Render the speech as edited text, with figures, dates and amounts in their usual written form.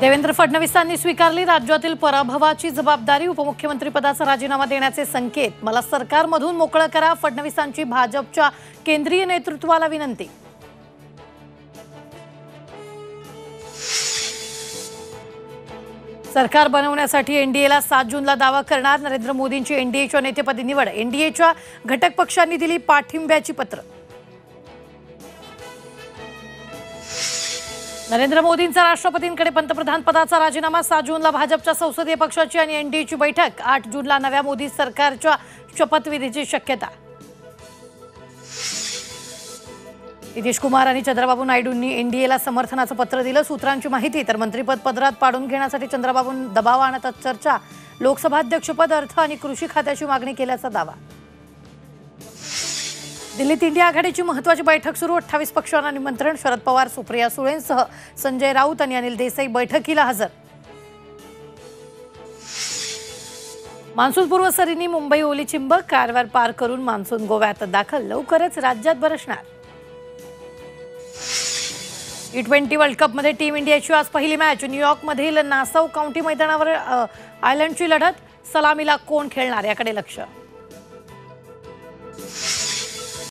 देवेंद्र फडणवीसांनी स्वीकारली राज्यातील पराभवाची जबाबदारी। उपमुख्यमंत्रीपदाचा राजीनामा देण्याचे संकेत। मला सरकारमधून मोकळं करा, फडणवीसांची भाजपच्या केंद्रीय नेतृत्वाला विनंती। सरकार बनवण्यासाठी एनडीएला 7 जूनला दावा करणार। नरेंद्र मोदींची एनडीएच्या नेतेपदी निवड। एनडीएच्या घटक पक्षांनी दिली पाठिंब्याची पत्र। नरेंद्र मोदींचा राष्ट्रपतींकडे पंतप्रधान पदाचा राजीनामा। 7 जूनला भाजपच्या संसदीय पक्षाची आणि एनडीएची बैठक। 8 जूनला नव्या मोदी सरकारच्या शपथविधीची शक्यता। नितीश कुमार आणि चंद्रबाबू नायडूंनी एनडीएला समर्थनाचं पत्र दिलं। सूत्रांची माहिती तर मंत्रिपद पदरात पाडून घेण्यासाठी चंद्रबाबू दबाव आणतात चर्चा। लोकसभाध्यक्षपद, अर्थ आणि कृषी खात्याची मागणी केल्याचा दावा। दिल्लीत इंडिया आघाडीची महत्त्वाची बैठक सुरू। 28 पक्षांना निमंत्रण। शरद पवार, सुप्रिया सुळेंसह संजय राऊत आणि अनिल देसाई बैठकीला हजर। मान्सूनपूर्व सरींनी मुंबई ओली चिंबक। कारवार पार करून मान्सून गोव्यात दाखल। लवकरच राज्यात बरसणार। T20 वर्ल्ड कपमध्ये टीम इंडियाची आज पहिली मॅच। न्यूयॉर्कमधील नासाऊ काउंटी मैदानावर आयर्लंडची लढत। सलामीला कोण खेळणार याकडे लक्ष।